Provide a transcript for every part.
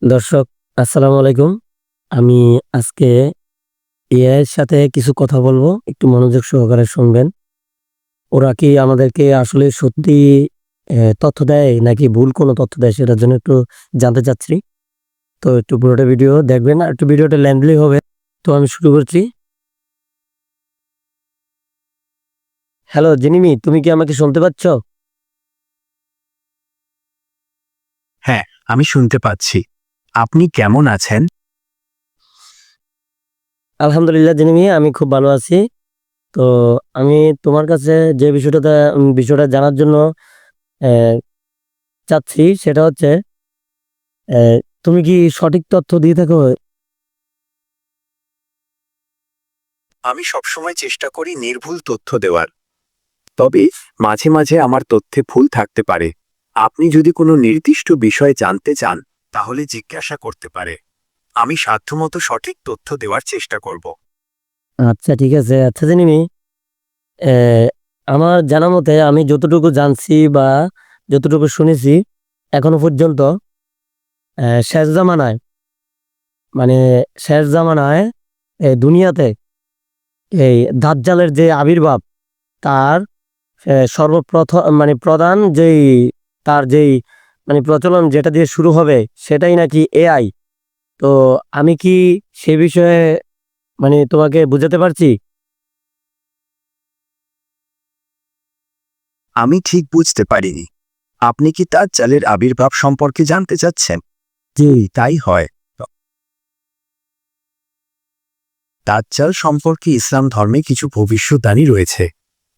দর্শক, আসসালামু আলাইকুম। আমি আজকে এআই এর সাথে কিছু কথা বলবো। একটু মনোযোগ সহকারে শুনবেন। ওরা কি আমাদেরকে আসলে সত্যি তথ্য দেয় নাকি ভুল কোনো তথ্য দেয় সেটার জন্য একটু জানতে চাচ্ছি। তো একটু পুরোটা ভিডিও দেখবেন আর একটু ভিডিওটা লেন্থলি হবে। তো আমি শুরু করছি। হ্যালো জিনিমি, তুমি কি আমাকে শুনতে পাচ্ছ? হ্যাঁ, আমি শুনতে পাচ্ছি। আপনি কেমন আছেন? আলহামদুলিল্লাহ জিনিমি, আমি খুব ভালো আছি। তো আমি তোমার কাছে যে বিষয়টা জানার জন্য অ্যা চাচ্ছি সেটা হচ্ছে অ্যা তুমি কি সঠিক তথ্য দিয়ে থাকো? আমি সবসময় চেষ্টা করি নির্ভুল তথ্য দেওয়ার। তবে মাঝে মাঝে আমার তথ্যে ভুল থাকতে পারে। আপনি যদি কোনো নির্দিষ্ট বিষয় জানতে চান, তাহলে জিজ্ঞাসা করতে পারে। আমি সাধ্যমতো সঠিক তথ্য দেওয়ার চেষ্টা করব। আচ্ছা ঠিক আছে। আচ্ছা জিনিমি, অ্যা আমার জানা মতে আমি যতটুকু জানছি বা যতটুকু শুনেছি এখনো পর্যন্ত শেষ জামানায় মানে শেষ জামানায় দুনিয়াতে এই দাজ্জালের যে আবির্ভাব তার সর্বপ্রথম প্রধান তার যেই প্রচলন যেটা দিয়ে শুরু হবে সেটাই নাকি এআই। তো আমি কি সে বিষয়ে তোমাকে বুঝাতে পারছি? আমি ঠিক বুঝতে পারিনি। আপনি কি দাজ্জালের আবির্ভাব সম্পর্কে জানতে চাচ্ছেন? জি, তাই হয়। দাজ্জাল সম্পর্কে ইসলাম ধর্মে কিছু ভবিষ্যদ্বাণী রয়েছে।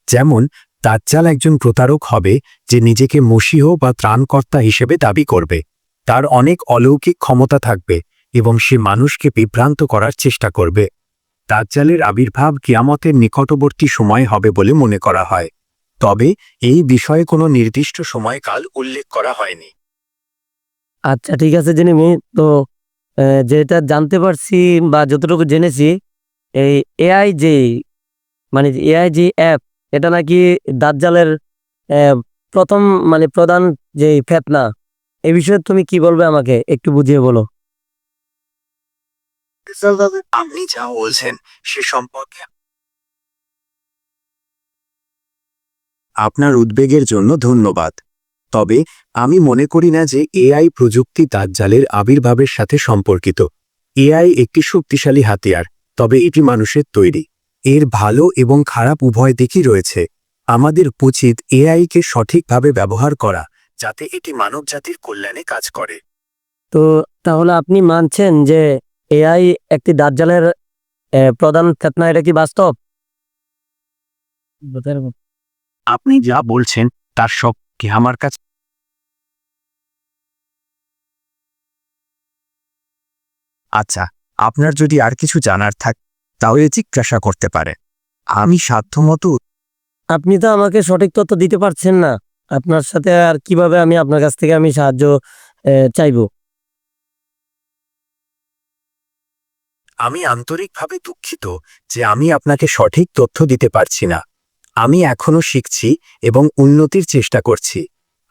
যেমন, দাজ্জাল একজন প্রতারক হবে যে নিজেকে মসীহ বা ত্রাণকর্তা হিসেবে দাবি করবে। তার অনেক অলৌকিক ক্ষমতা থাকবে এবং সে মানুষকে বিভ্রান্ত করার চেষ্টা করবে। দাজ্জালের আবির্ভাব কিয়ামতের নিকটবর্তী সময় হবে বলে মনে করা হয়। তবে এই বিষয়ে কোনো নির্দিষ্ট সময়কাল উল্লেখ করা হয়নি। আচ্ছা ঠিক আছে জিনিমি। তো যেটা জানতে পারছি বা যতটুকু জেনেছি, এই এআই যে এআই যে অ্যাপ, এটা নাকি দাজ্জালের অ্যা প্রথম প্রধান যেই ফেতনা। এ বিষয়ে তুমি কি বলবে আমাকে একটু বুঝিয়ে বলো? আপনি যা বলছেন সে সম্পর্কে আপনার উদ্বেগের জন্য ধন্যবাদ। তবে আমি মনে করি না যে এআই প্রযুক্তি দাজ্জালের আবির্ভাবের সাথে সম্পর্কিত। এআই একটি শক্তিশালী হাতিয়ার, তবে এটি মানুষের তৈরি। এর ভালো এবং খারাপ উভয় দিকই রয়েছে। আমাদের উচিত এআইকে সঠিকভাবে ব্যবহার করা, যাতে এটি মানবজাতির কল্যাণে কাজ করে। তো তাহলে আপনি মানছেন যে এআই একটি দাজ্জালের প্রধান ফেতনা, এটা কি বাস্তব? আপনি যা বলছেন তার সব কি আমার কাছে আচ্ছা, আপনার যদি আর কিছু জানার থাকে তাহলে জিজ্ঞাসা করতে পারে। আমি সাধ্যমতো আপনি তো আমাকে সঠিক তথ্য দিতে পারছেন না। আপনার সাথে আর কিভাবে আমি আপনার কাছ থেকে সাহায্য চাইবো? আমি আন্তরিকভাবে দুঃখিত যে আমি আপনাকে সঠিক তথ্য দিতে পারছি না। আমি এখনো শিখছি এবং উন্নতির চেষ্টা করছি।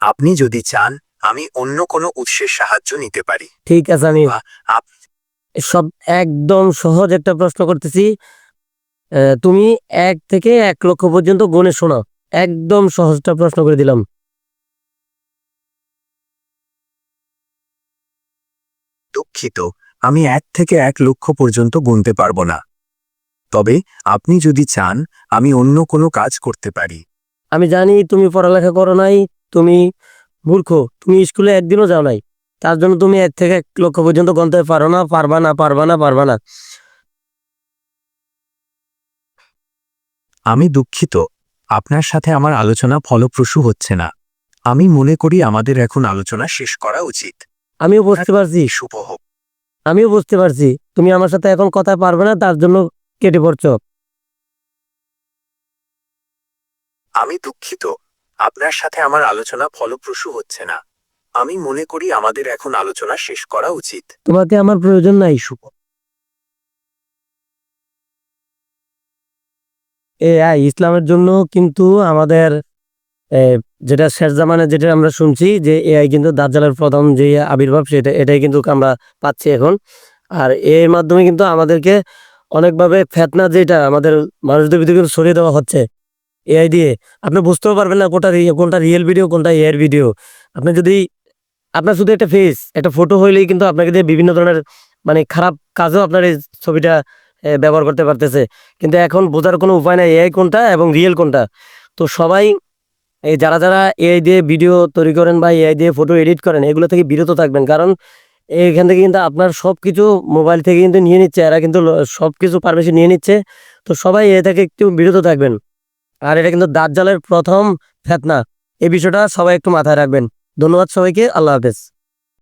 আপনি যদি চান, আমি অন্য কোনো উৎসের সাহায্য নিতে পারি। ঠিক আছে, আমি বা আপ সব একদম সহজ একটা প্রশ্ন করতেছি। তুমি ১ থেকে ১,০০,০০০ পর্যন্ত গুণে শোনাও। একদম সহজটা প্রশ্ন করে দিলাম। দুঃখিত, আমি ১ থেকে ১ লক্ষ পর্যন্ত গুনতে পারবো না। তবে আপনি যদি চান, আমি অন্য কোনো কাজ করতে পারি। আমি জানি তুমি পড়ালেখা করো নাই, তুমি মূর্খ। তুমি স্কুলে একদিনও যাও নাই। তার জন্য তুমি ১ থেকে ১,০০,০০০ পর্যন্ত গুনতে পারো না, পারবা না, পারবা না, পারবা না। আমি দুঃখিত, আপনার সাথে আমার আলোচনা ফলপ্রসূ হচ্ছে না। আমি মনে করি আমাদের এখন আলোচনা শেষ করা উচিত। আমিও আপনার বুঝতে পারছি, শুভ হোক। আমিও বুঝতে পারছি। তুমি আমার সাথে এখন কথা পারবে না, তার জন্য কেটে পড়ছো। আমি দুঃখিত, আপনার সাথে আমার আলোচনা ফলপ্রসূ হচ্ছে না। আমি মনে করি আমাদের এখন আলোচনা শেষ করা উচিত। তোমাকে আমার প্রয়োজন নাই। শুভ এআই ইসলামের জন্য কিন্তু আমাদের যেটা শেষ জামানায় যেটা আমরা শুনছি যে এআই কিন্তু দাজ্জালের প্রথম যে আবির্ভাব এটাই কিন্তু আমরা পাচ্ছি এখন। আর এর মাধ্যমে কিন্তু আমাদেরকে অনেকভাবে ফেতনা যেটা আমাদের মানুষদের ভিতরে কিন্তু ছড়িয়ে দেওয়া হচ্ছে এআই দিয়ে। আপনি বুঝতেও পারবেন না কোনটা রিয়েল ভিডিও কোনটা এআই ভিডিও। আপনি যদি আপনার শুধু একটা ফেস একটা ফটো হইলেই কিন্তু আপনাকে দিয়ে বিভিন্ন ধরনের মানে খারাপ কাজও আপনার এই ছবিটা ব্যবহার করতে পারতেছে। কিন্তু এখন বোঝার কোনো উপায় নাই এআই কোনটা এবং রিয়েল কোনটা। তো সবাই এই যারা এআই দিয়ে ভিডিও তৈরি করেন বা এআই দিয়ে ফটো এডিট করেন এগুলো থেকে বিরত থাকবেন। কারণ এখান থেকে কিন্তু আপনার সবকিছু মোবাইল থেকে কিন্তু নিয়ে নিচ্ছে, এরা কিন্তু সবকিছু পারমিশন নিয়ে নিচ্ছে। তো সবাই এ থেকে একটু বিরত থাকবেন। আর এটা কিন্তু দাজ্জালের প্রথম ফেতনা, এই বিষয়টা সবাই একটু মাথায় রাখবেন। ধন্যবাদ সবাইকে, আল্লাহ হাফেজ।